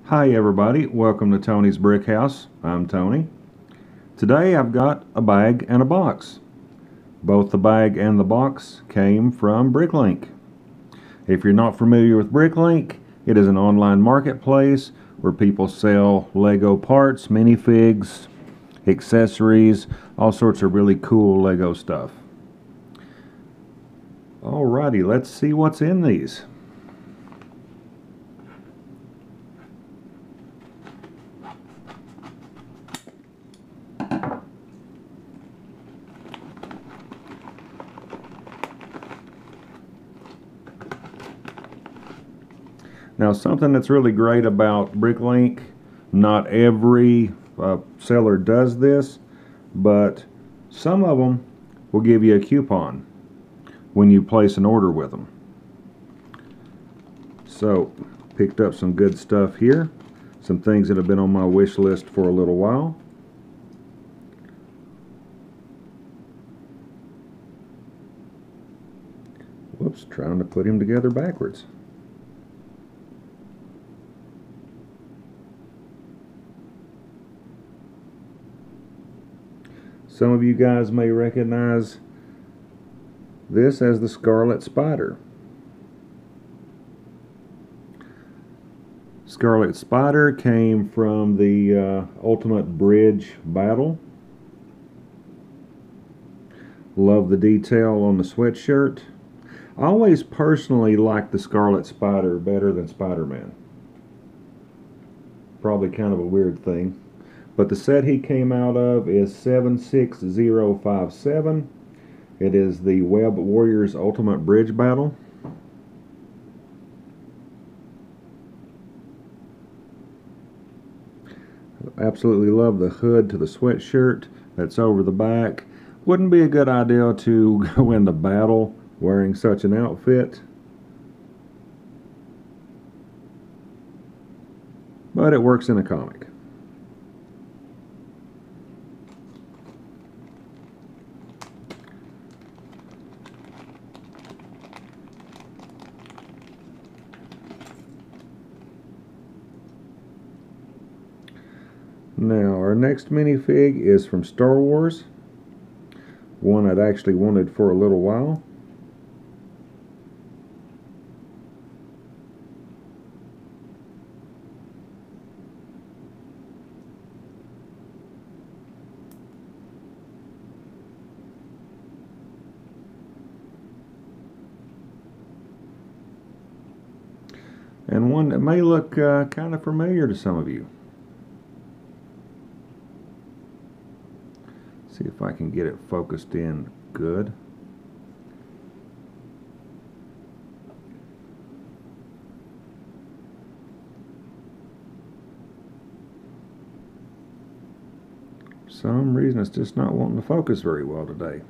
Hi everybody, welcome to Tony's Brick House. I'm Tony. Today I've got a bag and a box. Both the bag and the box came from Bricklink. If you're not familiar with Bricklink, it is an online marketplace where people sell Lego parts, minifigs, accessories, all sorts of really cool Lego stuff. Alrighty, let's see what's in these. Now, something that's really great about Bricklink, not every seller does this, but some of them will give you a coupon when you place an order with them. So, picked up some good stuff here, some things that have been on my wish list for a little while. Whoops, trying to put him together backwards. Some of you guys may recognize this as the Scarlet Spider. Scarlet Spider came from the Ultimate Bridge Battle. Love the detail on the sweatshirt. I always personally like the Scarlet Spider better than Spider-Man. Probably kind of a weird thing. But the set he came out of is 76057. It is the Web Warriors Ultimate Bridge Battle. Absolutely love the hood to the sweatshirt that's over the back. Wouldn't be a good idea to go into battle wearing such an outfit, but it works in a comic. Now, our next minifig is from Star Wars, one I'd actually wanted for a little while. And one that may look kind of familiar to some of you. See if I can get it focused in good. For some reason it's just not wanting to focus very well today.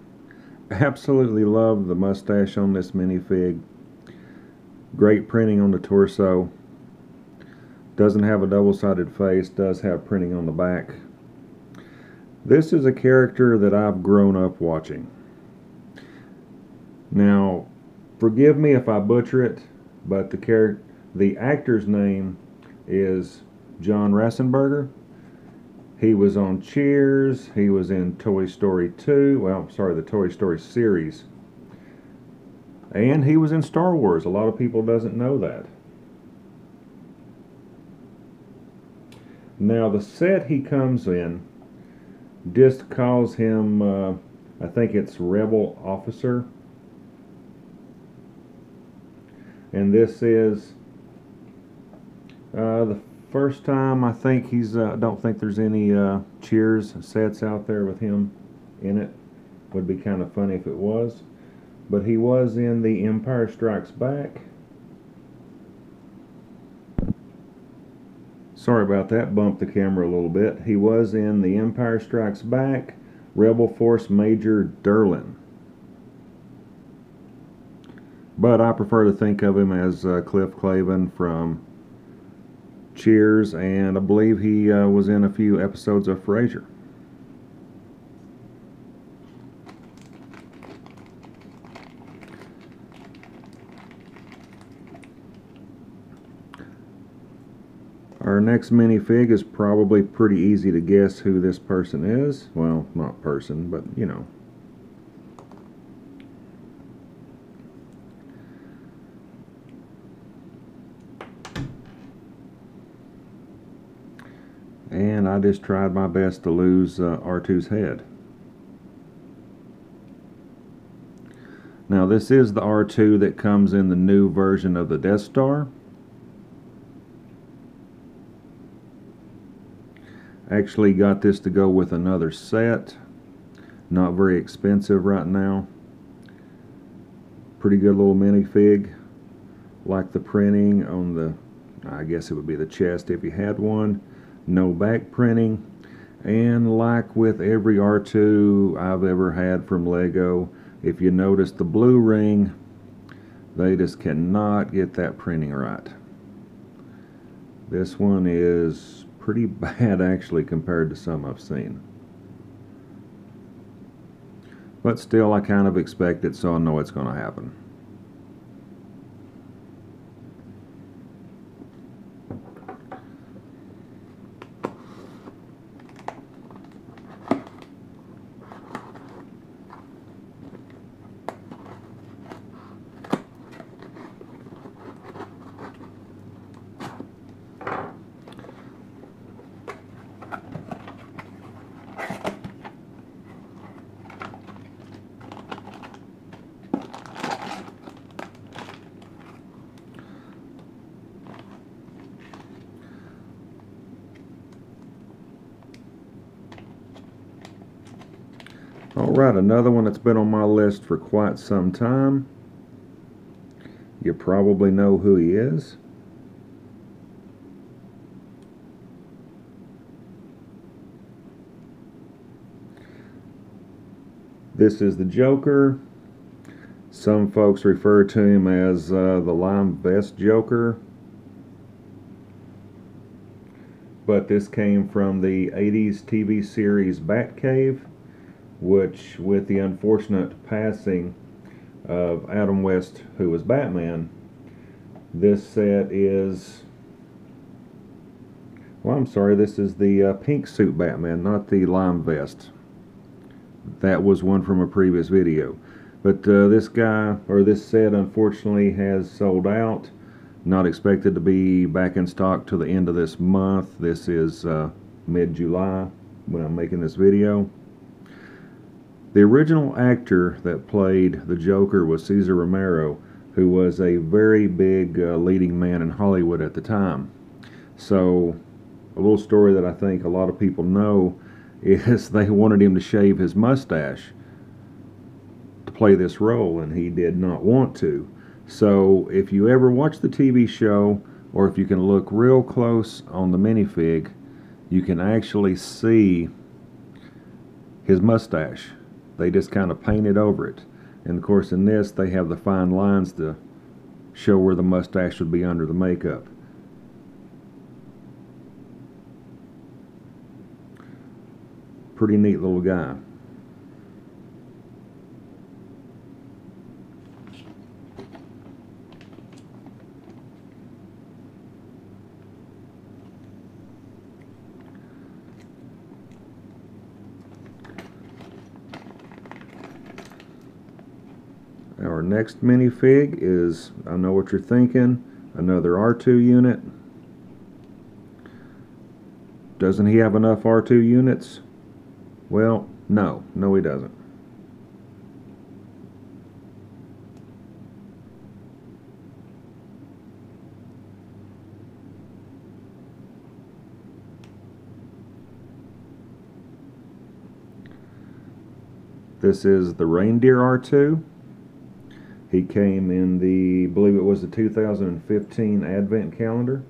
Absolutely love the mustache on this minifig. Great printing on the torso. Doesn't have a double-sided face, does have printing on the back. This is a character that I've grown up watching. Now, forgive me if I butcher it, but the actor's name is John Rassenberger. He was on Cheers. He was in Toy Story 2. Well, sorry, the Toy Story series. And he was in Star Wars. A lot of people doesn't know that. Now, the set he comes in just calls him, I think it's Rebel Officer. And this is the first time I think he's, don't think there's any Cheers sets out there with him in it. Would be kind of funny if it was. But he was in The Empire Strikes Back. Sorry about that, bumped the camera a little bit. He was in The Empire Strikes Back, Rebel Force Major Derlin. But I prefer to think of him as Cliff Clavin from Cheers, and I believe he was in a few episodes of Frasier. Our next minifig is probably pretty easy to guess who this person is. Well, not person, but you know. And I just tried my best to lose R2's head. Now this is the R2 that comes in the new version of the Death Star. Actually got this to go with another set. Not very expensive right now. Pretty good little minifig. Like the printing on the, I guess it would be the chest if you had one. No back printing. And like with every R2 I've ever had from Lego, if you notice the blue ring, they just cannot get that printing right. This one is pretty bad actually compared to some I've seen. But still, I kind of expect it, so I know it's going to happen. Alright, another one that's been on my list for quite some time. You probably know who he is. This is the Joker. Some folks refer to him as the Lime Vest Joker. But this came from the 80s TV series Batcave, which, with the unfortunate passing of Adam West, who was Batman, this set is, well, I'm sorry, this is the pink suit Batman, not the lime vest. That was one from a previous video. But this guy, or this set, unfortunately has sold out. Not expected to be back in stock till the end of this month. This is mid-July when I'm making this video. The original actor that played the Joker was Cesar Romero, who was a very big leading man in Hollywood at the time. So, a little story that I think a lot of people know is they wanted him to shave his mustache to play this role, and he did not want to. So, if you ever watch the TV show, or if you can look real close on the minifig, you can actually see his mustache. They just kind of painted over it. And of course in this they have the fine lines to show where the mustache would be under the makeup. Pretty neat little guy. Our next minifig is, I know what you're thinking, another R2 unit. Doesn't he have enough R2 units? Well, no he doesn't. This is the Reindeer R2. He came in the, I believe it was the 2015 Advent calendar.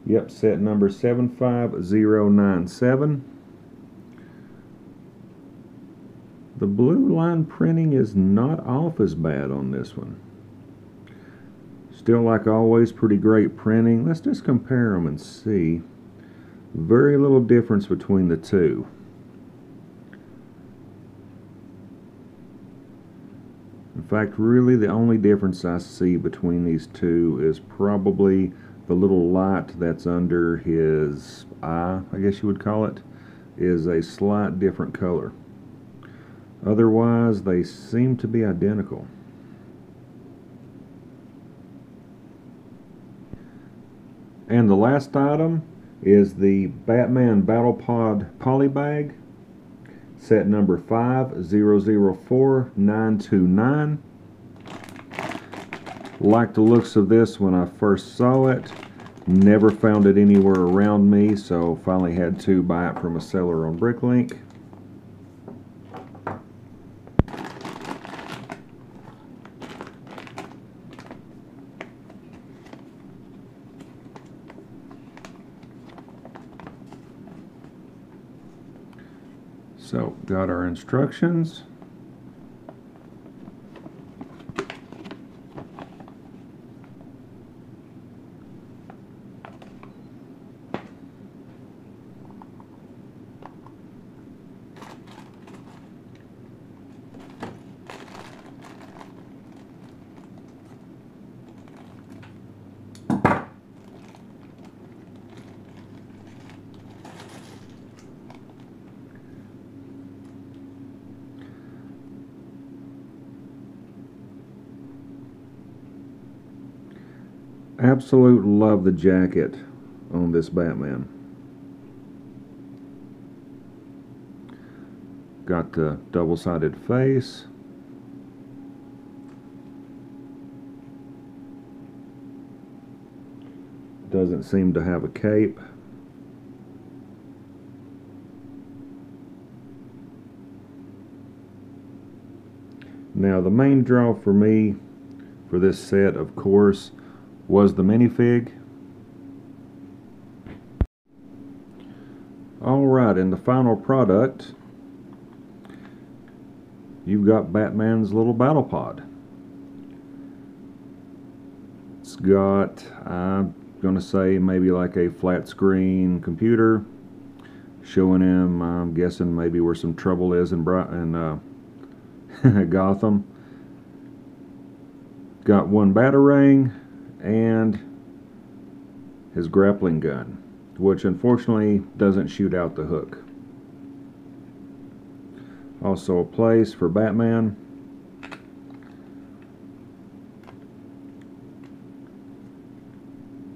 Yep, set number 75097. The blue line printing is not off as bad on this one. Still, like always, pretty great printing. Let's just compare them and see. Very little difference between the two. In fact, really the only difference I see between these two is probably the little light that's under his eye, I guess you would call it, is a slight different color. Otherwise, they seem to be identical. And the last item is the Batman Battle Pod Poly Bag, set number 5004929. Liked the looks of this when I first saw it. Never found it anywhere around me, so finally had to buy it from a seller on Bricklink. So, got our instructions. Absolute love the jacket on this Batman. Got the double-sided face. Doesn't seem to have a cape. Now the main draw for me for this set, of course, was the minifig. Alright, in the final product, you've got Batman's little battle pod. It's got, I'm going to say, maybe like a flat screen computer showing him, I'm guessing, maybe where some trouble is in Gotham. Got one batarang and his grappling gun, which unfortunately doesn't shoot out the hook. Also a place for Batman.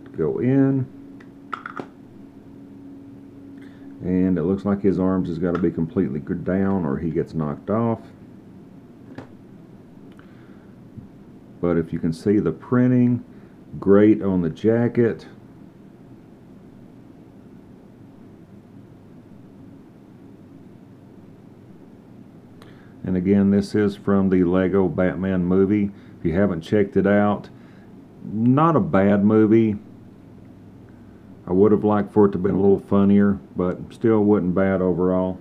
To go in. And it looks like his arms has got to be completely down or he gets knocked off. But if you can see the printing, great on the jacket. And again, this is from the Lego Batman movie. If you haven't checked it out, not a bad movie. I would have liked for it to be a little funnier, but still wasn't bad overall.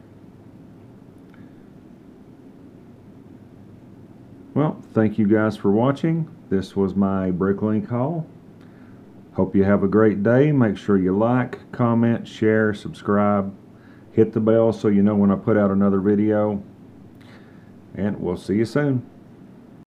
Well, thank you guys for watching. This was my Bricklink haul. Hope you have a great day. Make sure you like, comment, share, subscribe. Hit the bell so you know when I put out another video. And we'll see you soon.